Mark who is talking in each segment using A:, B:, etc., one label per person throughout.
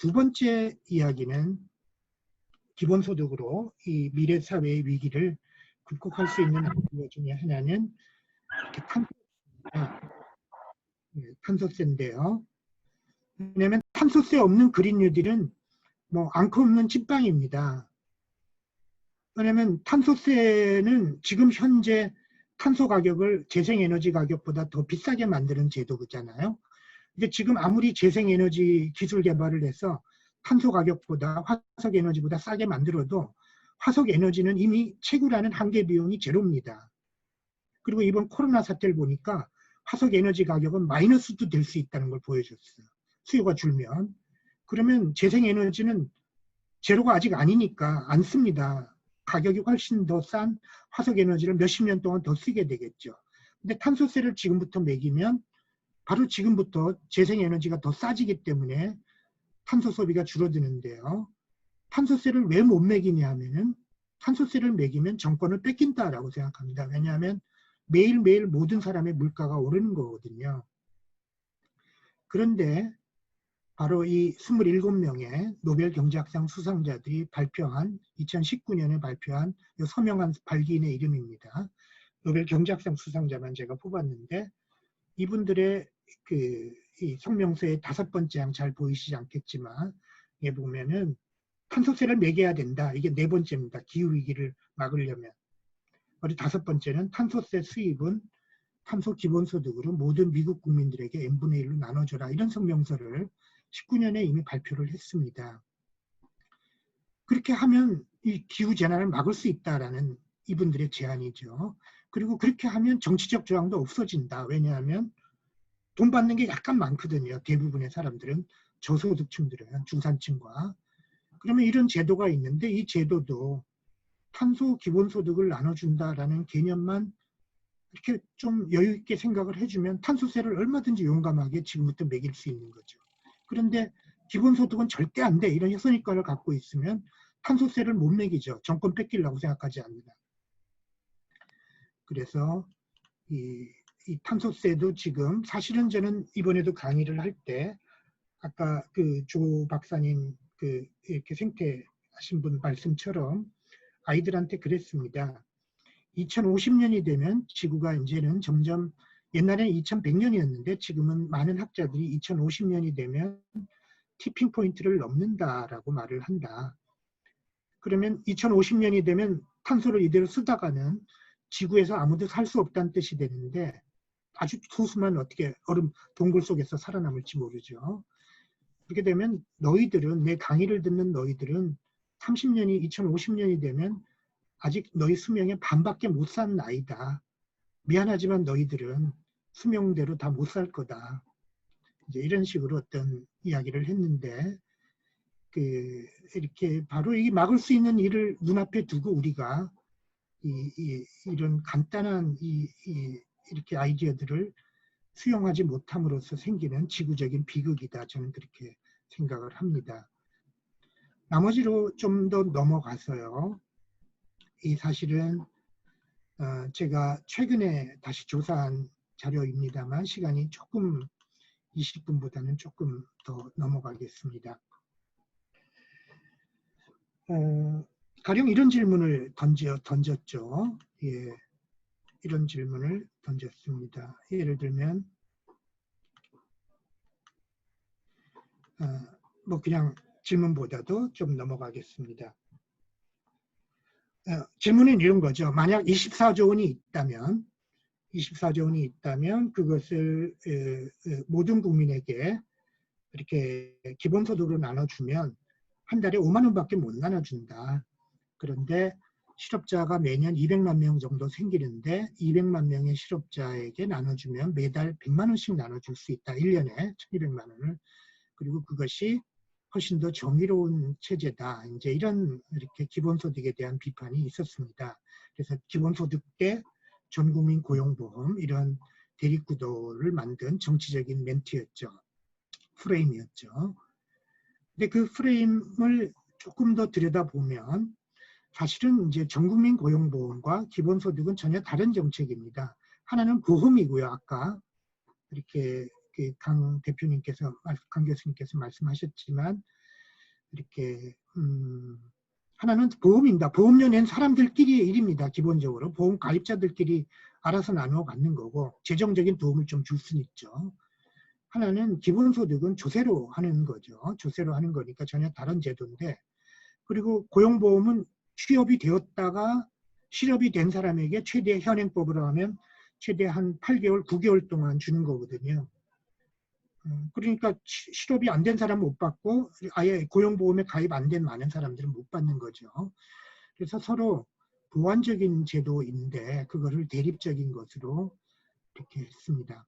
A: 두 번째 이야기는 기본소득으로 이 미래 사회의 위기를 극복할 수 있는 아이디어 중에 하나는 탄소세인데요. 왜냐하면 탄소세 없는 그린 뉴딜은 뭐 앙코 없는 찐빵입니다. 왜냐하면 탄소세는 지금 현재 탄소 가격을 재생에너지 가격보다 더 비싸게 만드는 제도잖아요. 근데 지금 아무리 재생에너지 기술 개발을 해서 탄소 가격보다 화석에너지보다 싸게 만들어도 화석에너지는 이미 채굴하는 한계 비용이 제로입니다. 그리고 이번 코로나 사태를 보니까 화석에너지 가격은 마이너스도 될 수 있다는 걸 보여줬어요. 수요가 줄면. 그러면 재생에너지는 제로가 아직 아니니까 안 씁니다. 가격이 훨씬 더 싼 화석에너지를 몇십 년 동안 더 쓰게 되겠죠. 근데 탄소세를 지금부터 매기면 바로 지금부터 재생에너지가 더 싸지기 때문에 탄소 소비가 줄어드는데요. 탄소세를 왜 못 매기냐 하면은 탄소세를 매기면 정권을 뺏긴다라고 생각합니다. 왜냐하면 매일매일 모든 사람의 물가가 오르는 거거든요. 그런데 바로 이 27명의 노벨 경제학상 수상자들이 발표한 2019년에 발표한 서명한 발기인의 이름입니다. 노벨 경제학상 수상자만 제가 뽑았는데 이분들의 이 성명서의 5번째 항 잘 보이시지 않겠지만 이게 보면은 탄소세를 매겨야 된다. 이게 4번째입니다. 기후위기를 막으려면. 그리고 5번째는 탄소세 수입은 탄소 기본소득으로 모든 미국 국민들에게 n분의 1로 나눠줘라. 이런 성명서를 19년에 이미 발표를 했습니다. 그렇게 하면 이 기후재난을 막을 수 있다라는 이분들의 제안이죠. 그리고 그렇게 하면 정치적 저항도 없어진다. 왜냐하면 돈 받는 게 약간 많거든요. 대부분의 사람들은 저소득층들은 중산층과. 그러면 이런 제도가 있는데 이 제도도 탄소 기본소득을 나눠준다라는 개념만 이렇게 좀 여유 있게 생각을 해주면 탄소세를 얼마든지 용감하게 지금부터 매길 수 있는 거죠. 그런데 기본소득은 절대 안 돼. 이런 선입관을 갖고 있으면 탄소세를 못 매기죠. 정권 뺏기려고 생각하지 않는다. 그래서 이 탄소세도 지금 사실은 저는 이번에도 강의를 할 때 아까 그 조 박사님 이렇게 생태하신 분 말씀처럼 아이들한테 그랬습니다. 2050년이 되면 지구가 이제는 점점 옛날에는 2100년이었는데 지금은 많은 학자들이 2050년이 되면 티핑 포인트를 넘는다라고 말을 한다. 그러면 2050년이 되면 탄소를 이대로 쓰다가는 지구에서 아무도 살 수 없다는 뜻이 되는데 아주 소수만 어떻게 얼음 동굴 속에서 살아남을지 모르죠. 그렇게 되면 너희들은 내 강의를 듣는 너희들은 30년이 2050년이 되면 아직 너희 수명의 반밖에 못 산 나이다. 미안하지만 너희들은 수명대로 다 못 살 거다. 이제 이런 식으로 어떤 이야기를 했는데 이렇게 바로 이 막을 수 있는 일을 눈앞에 두고 우리가 이런 간단한 이렇게 아이디어들을 수용하지 못함으로써 생기는 지구적인 비극이다. 저는 그렇게 생각을 합니다. 나머지로 좀 더 넘어가서요. 이 사실은 제가 최근에 다시 조사한 자료입니다만 시간이 조금 20분보다는 조금 더 넘어가겠습니다. 가령 이런 질문을 던졌죠. 예, 이런 질문을 던졌습니다. 예를 들면 뭐 그냥 질문보다도 좀 넘어가겠습니다. 질문은 이런 거죠. 만약 24조 원이 있다면 24조 원이 있다면 그것을 모든 국민에게 이렇게 기본소득으로 나눠주면 한 달에 5만 원밖에 못 나눠준다. 그런데 실업자가 매년 200만 명 정도 생기는데 200만 명의 실업자에게 나눠주면 매달 100만 원씩 나눠줄 수 있다. 1년에 1200만 원을. 그리고 그것이 훨씬 더 정의로운 체제다. 이제 이런 이렇게 기본소득에 대한 비판이 있었습니다. 그래서 기본소득 때 전국민 고용보험 이런 대립구도를 만든 정치적인 멘트였죠. 프레임이었죠. 근데 그 프레임을 조금 더 들여다보면 사실은 이제 전국민 고용보험과 기본소득은 전혀 다른 정책입니다. 하나는 보험이고요. 아까 이렇게 강 교수님께서 말씀하셨지만 이렇게 하나는 보험입니다. 보험료 낸 사람들끼리의 일입니다. 기본적으로 보험 가입자들끼리 알아서 나누어 갖는 거고 재정적인 도움을 좀 줄 수는 있죠. 하나는 기본소득은 조세로 하는 거죠. 조세로 하는 거니까 전혀 다른 제도인데, 그리고 고용보험은 취업이 되었다가 실업이 된 사람에게 최대 현행법으로 하면 최대 한 8개월, 9개월 동안 주는 거거든요. 그러니까 실업이 안 된 사람은 못 받고 아예 고용보험에 가입 안 된 많은 사람들은 못 받는 거죠. 그래서 서로 보완적인 제도인데 그거를 대립적인 것으로 이렇게 했습니다.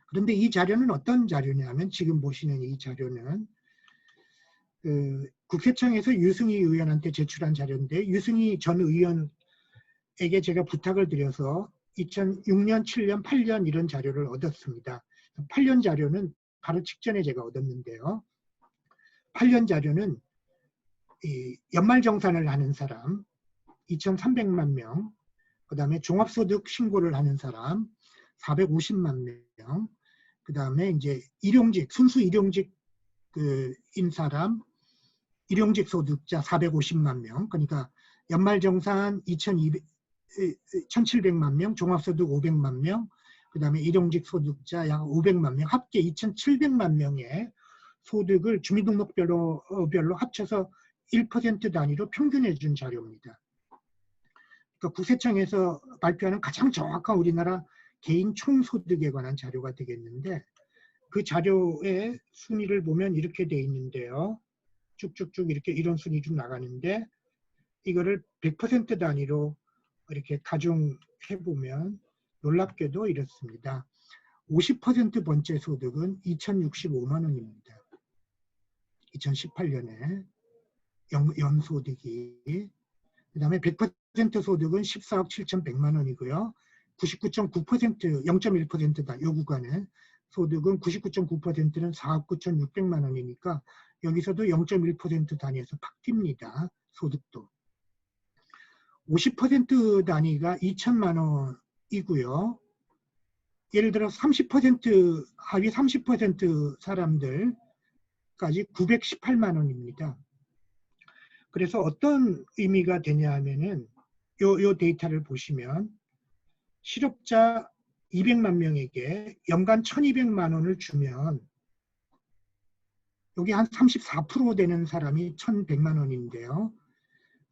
A: 그런데 이 자료는 어떤 자료냐면 지금 보시는 이 자료는 국세청에서 유승희 의원한테 제출한 자료인데 유승희 전 의원에게 제가 부탁을 드려서 2006년, 7년, 8년 이런 자료를 얻었습니다. 8년 자료는 바로 직전에 제가 얻었는데요. 8년 자료는 이 연말정산을 하는 사람 2,300만 명, 그 다음에 종합소득 신고를 하는 사람 450만 명, 그 다음에 이제 일용직, 순수 일용직 인 사람, 일용직 소득자 450만 명, 그러니까 연말정산 1,700만 명, 종합소득 500만 명, 그 다음에 일용직 소득자 약 500만 명, 합계 2,700만 명의 소득을 주민등록별로 합쳐서 1% 단위로 평균해 준 자료입니다. 그러니까 국세청에서 발표하는 가장 정확한 우리나라 개인 총소득에 관한 자료가 되겠는데 그 자료의 순위를 보면 이렇게 돼 있는데요. 쭉쭉쭉 이렇게 이런 순위 좀 나가는데 이거를 100% 단위로 이렇게 가중해 보면 놀랍게도 이렇습니다. 50% 번째 소득은 2,065만 원입니다. 2018년에 연소득이. 그 다음에 100% 소득은 14억 7,100만 원이고요. 99.9% 0.1%다. 요 구간에 소득은 99.9%는 4억 9,600만 원이니까 여기서도 0.1% 단위에서 팍 뜁니다. 소득도. 50% 단위가 2천만 원이고요. 예를 들어 30% 하위 30% 사람들까지 918만 원입니다. 그래서 어떤 의미가 되냐 하면은 요 데이터를 보시면 실업자 200만 명에게 연간 1,200만 원을 주면 여기 한 34% 되는 사람이 1,100만 원인데요.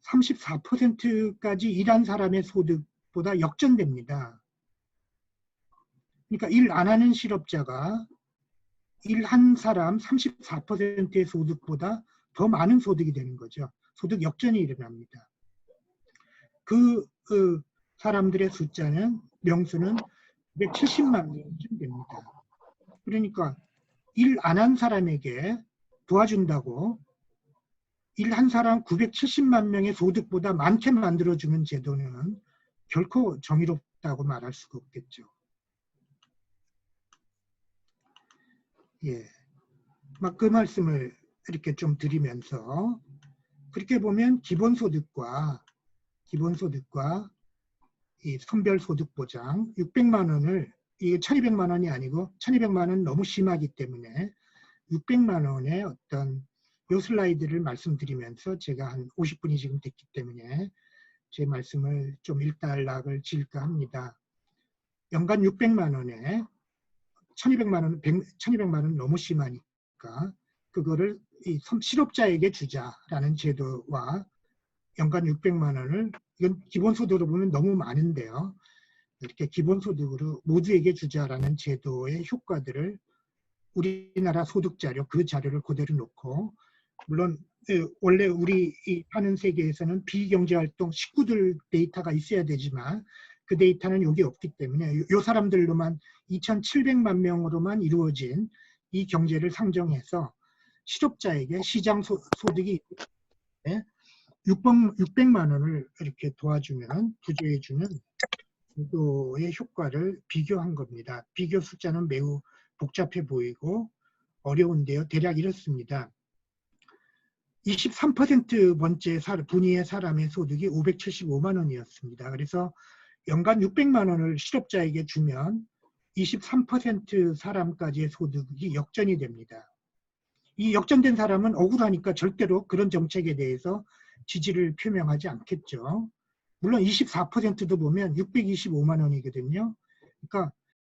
A: 34%까지 일한 사람의 소득보다 역전됩니다. 그러니까 일 안 하는 실업자가 일한 사람 34%의 소득보다 더 많은 소득이 되는 거죠. 소득 역전이 일어납니다. 그 사람들의 숫자는 명수는 170만 명쯤 됩니다. 그러니까 일 안 한 사람에게 도와준다고 일 한 사람 970만 명의 소득보다 많게 만들어주는 제도는 결코 정의롭다고 말할 수가 없겠죠. 예, 막 그 말씀을 이렇게 좀 드리면서 그렇게 보면 기본소득과 이 선별소득보장 600만 원을 이게 1,200만 원이 아니고 1,200만 원 너무 심하기 때문에 600만 원의 어떤 요 슬라이드를 말씀드리면서 제가 한 50분이 지금 됐기 때문에 제 말씀을 좀 일단락을 지을까 합니다. 연간 600만 원에 1,200만 원 너무 심하니까 그거를 이 실업자에게 주자라는 제도와 연간 600만 원을 이건 기본소득으로 보면 너무 많은데요. 이렇게 기본소득으로 모두에게 주자라는 제도의 효과들을 우리나라 소득자료 그 자료를 그대로 놓고 물론 원래 우리 하는 세계에서는 비경제활동 식구들 데이터가 있어야 되지만 그 데이터는 여기 없기 때문에 이 사람들로만 2,700만 명으로만 이루어진 이 경제를 상정해서 실업자에게 시장 소득이 600만 원을 이렇게 도와주면 부조해주는 제도의 효과를 비교한 겁니다. 비교 숫자는 매우 복잡해 보이고 어려운데요. 대략 이렇습니다. 23% 번째 분위의 사람의 소득이 575만 원이었습니다. 그래서 연간 600만 원을 실업자에게 주면 23% 사람까지의 소득이 역전이 됩니다. 이 역전된 사람은 억울하니까 절대로 그런 정책에 대해서 지지를 표명하지 않겠죠. 물론 24%도 보면 625만 원이거든요. 그러니까